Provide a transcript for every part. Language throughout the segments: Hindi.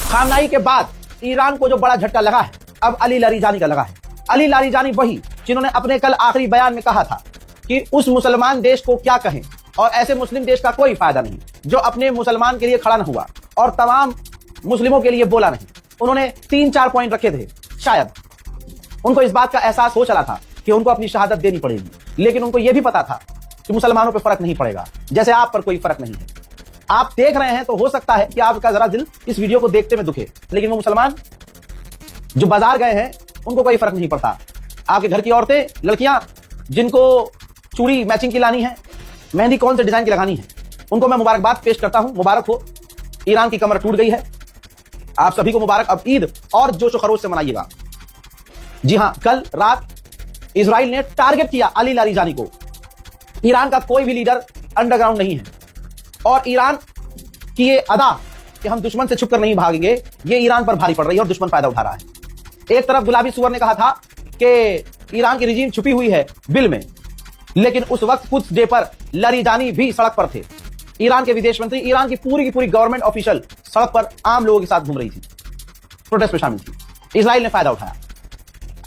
खामनाई के बाद ईरान को जो बड़ा झटका लगा है, अब अली लारीजानी का लगा है। अली लारीजानी वही जिन्होंने अपने कल आखिरी बयान में कहा था कि उस मुसलमान देश को क्या कहें और ऐसे मुस्लिम देश का कोई फायदा नहीं जो अपने मुसलमान के लिए खड़ा न हुआ और तमाम मुस्लिमों के लिए बोला नहीं। उन्होंने 3-4 पॉइंट रखे थे। शायद उनको इस बात का एहसास हो चला था कि उनको अपनी शहादत देनी पड़ेगी, लेकिन उनको यह भी पता था कि मुसलमानों पर फर्क नहीं पड़ेगा, जैसे आप पर कोई फर्क नहीं है। आप देख रहे हैं तो हो सकता है कि आपका जरा दिल इस वीडियो को देखते में दुखे, लेकिन वो मुसलमान जो बाजार गए हैं उनको कोई फर्क नहीं पड़ता। आपके घर की औरतें, लड़कियां जिनको चूड़ी मैचिंग की लानी है, मेहंदी कौन से डिजाइन की लगानी है, उनको मैं मुबारकबाद पेश करता हूं। मुबारक हो, ईरान की कमर टूट गई है। आप सभी को मुबारक। अब ईद और जोश और खरोश से मनाइएगा। जी हां, कल रात इजराइल ने टारगेट किया अली लारीजानी को। ईरान का कोई भी लीडर अंडरग्राउंड नहीं है और ईरान की ये अदा कि हम दुश्मन से छुपकर नहीं भागेंगे, ये ईरान पर भारी पड़ रही है और दुश्मन फायदा उठा रहा है। एक तरफ गुलाबी सुअर ने कहा था कि ईरान की रिजीम छुपी हुई है बिल में, लेकिन उस वक्त कुछ डे पर लारीजानी भी सड़क पर थे। ईरान के विदेश मंत्री, ईरान की पूरी गवर्नमेंट ऑफिशियल सड़क पर आम लोगों के साथ घूम रही थी, प्रोटेस्ट में शामिल थी। इजराइल ने फायदा उठाया।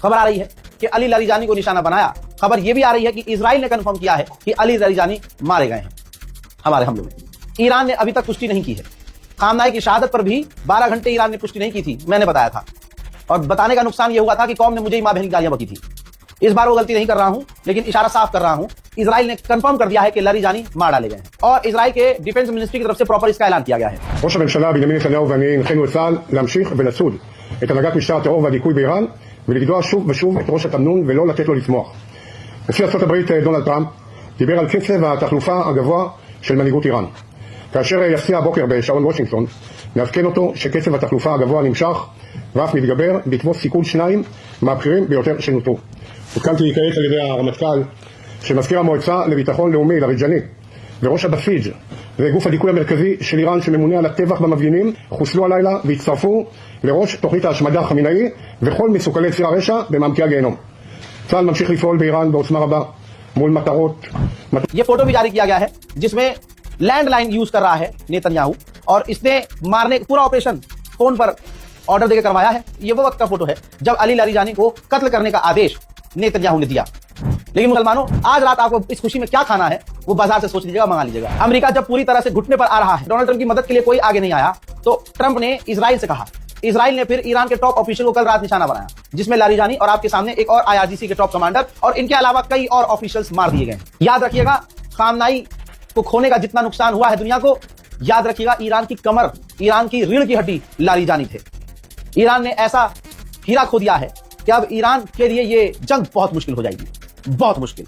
खबर आ रही है कि अली लारीजानी को निशाना बनाया। खबर यह भी आ रही है कि इजराइल ने कंफर्म किया है कि अली लारीजानी मारे गए हैं हमारे हमले में। ईरान ने अभी तक पुष्टि नहीं की है। खामनाई की शहादत पर भी 12 घंटे ईरान ने पुष्टि नहीं की थी, मैंने बताया था। और बताने का नुकसान यह हुआ था कि कौम ने मुझे ही मां बहन की गालियां बकी थी। इस बार वो गलती नहीं कर रहा हूं, लेकिन इशारा साफ कर रहा हूं। इजराइल ने कंफर्म कर दिया है कि लारीजानी मार डाले गए हैं और इजराइल के डिफेंस मिनिस्ट्री की तरफ से प्रॉपर इसका ऐलान किया गया है। ראש הממשלה בנימין נתניהו ואני הנחינו את צה"ל להמשיך ולצוד את הנהגת משטר הטרור והדיכוי באיראן ולגדוע שוב ושוב את ראש התמנון ולא לתת לו לצמוח. נשיא ארצות הברית דונלד טראמפ דיבר על קצב התחלופה הגבוה של מנהיגות איראן. כאשר יפציע הבוקר בשעון וושינגטון, נעדכן אותו שקצב התחלופה הגבוה נמשך ואף מתגבר בעקבות סיכול 2 מהבכירים ביותר שנותרו. עודכנתי כעת על ידי הרמטכ"ל שמזכיר המועצה לביטחון לאומי לאריג'אני וראש הבסיג' וגוף הדיכוי המרכזי של איראן שממונה על הטבח במפגינים חוסלו הלילה והצטרפו לראש תוכנית ההשמדה חמינאי וכל מסוכלי ציר הרשע במעמקי הגיהנום. צה"ל ממשיך לפעול באיראן בעוצמה רבה מול मतारोट। ये फोटो भी जारी किया गया है जिसमें लैंडलाइन यूज कर रहा है नेतन्याहू और इसने मारने पूरा ऑपरेशन फोन पर ऑर्डर देकर करवाया है। ये वो वक्त का फोटो है जब अली लारीजानी को कत्ल करने का आदेश नेतन्याहू ने दिया। लेकिन मुसलमानों, आज रात आपको इस खुशी में क्या खाना है वो बाजार से सोच लीजिएगा, मंगा लीजिएगा। अमेरिका जब पूरी तरह से घुटने पर आ रहा है, डोनाल्ड ट्रंप की मदद के लिए कोई आगे नहीं आया, तो ट्रंप ने इजराइल से कहा। इजराइल ने फिर ईरान के टॉप ऑफिशियल को कल रात निशाना बनाया, जिसमें लारीजानी और आपके सामने एक और IRGC के टॉप कमांडर और इनके अलावा कई और ऑफिशियल्स मार दिए गए। याद रखिएगा, खामनाई को खोने का जितना नुकसान हुआ है दुनिया को, याद रखिएगा ईरान की कमर, ईरान की रीढ़ की हड्डी लारीजानी थे। ईरान ने ऐसा हीरा खो दिया है कि अब ईरान के लिए ये जंग बहुत मुश्किल हो जाएगी, बहुत मुश्किल।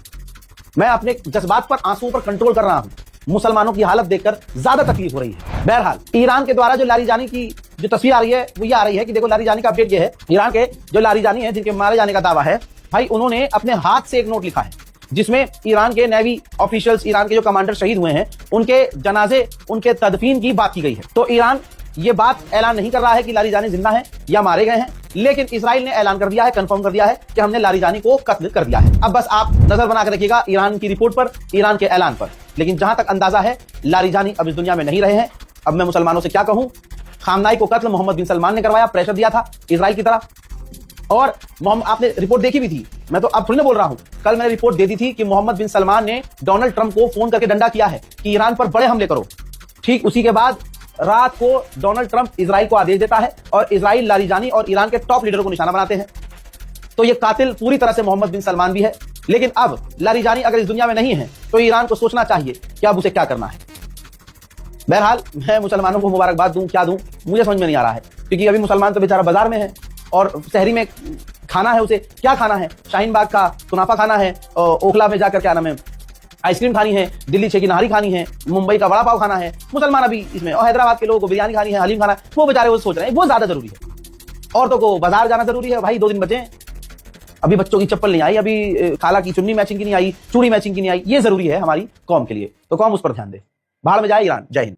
मैं अपने जज्बात पर, आंसुओं पर कंट्रोल कर रहा हूं। मुसलमानों की हालत देखकर ज्यादा तकलीफ हो रही है। बहरहाल, ईरान के द्वारा जो लारीजानी की जो तस्वीर आ रही है वो ये आ रही है कि देखो लारीजानी का अपडेट ये है। ईरान के जो लारीजानी है जिनके मारे जाने का दावा है, भाई उन्होंने अपने हाथ से एक नोट लिखा है जिसमें ईरान के नेवी ऑफिशियल्स, ईरान के जो कमांडर शहीद हुए हैं, उनके जनाजे, उनके तदफीन की बात की गई है। तो ईरान ये बात ऐलान नहीं कर रहा है कि लारीजानी जिंदा है या मारे गए हैं, लेकिन इजराइल ने ऐलान कर दिया है, कंफर्म कर दिया है कि हमने लारीजानी को कत्ल कर दिया है। अब बस आप नजर बना कर रखिएगा ईरान की रिपोर्ट पर, ईरान के ऐलान पर। लेकिन जहां तक अंदाजा है, लारीजानी अब इस दुनिया में नहीं रहे हैं। अब मैं मुसलमानों से क्या कहूं, खामनाई को कत्ल मोहम्मद बिन सलमान ने करवाया, प्रेशर दिया था इजराइल की तरफ। और आपने रिपोर्ट देखी भी थी, मैं तो अब थोड़ी ना बोल रहा हूं, कल मैंने रिपोर्ट दे दी थी कि मोहम्मद बिन सलमान ने डोनाल्ड ट्रंप को फोन करके डंडा किया है कि ईरान पर बड़े हमले करो। ठीक उसी के बाद रात को डोनाल्ड ट्रंप इजराइल को आदेश देता है और इजराइल लारीजानी और ईरान के टॉप लीडरों को निशाना बनाते हैं। तो ये कातिल पूरी तरह से मोहम्मद बिन सलमान भी है। लेकिन अब लारीजानी अगर इस दुनिया में नहीं है तो ईरान को सोचना चाहिए कि अब उसे क्या करना है। बहरहाल, मैं मुसलमानों को मुबारकबाद दूं, क्या दूं, मुझे समझ में नहीं आ रहा है, क्योंकि अभी मुसलमान तो बेचारा बाजार में है और शहरी में खाना है, उसे क्या खाना है, शाहीन बाग का कुनाफा खाना है, ओखला में जाकर क्या नाम है आइसक्रीम खानी है, दिल्ली 6 की नहारी खानी है, मुंबई का वड़ा पाव खाना है मुसलमान अभी इसमें, और हैदराबाद के लोगों को बिरयानी खानी है, हलीम खाना है, वो बेचारे वो सोच रहे हैं वो ज्यादा जरूरी है। औरतों को बाजार जाना जरूरी है। भाई 2 दिन बचे, अभी बच्चों की चप्पल नहीं आई, अभी खाला की चुन्नी मैचिंग की नहीं आई, चूड़ी मैचिंग की नहीं आई, ये जरूरी है हमारी कौम के लिए। तो कौम उस पर ध्यान दे। भाड़ में जाए ईरान। जय हिंद।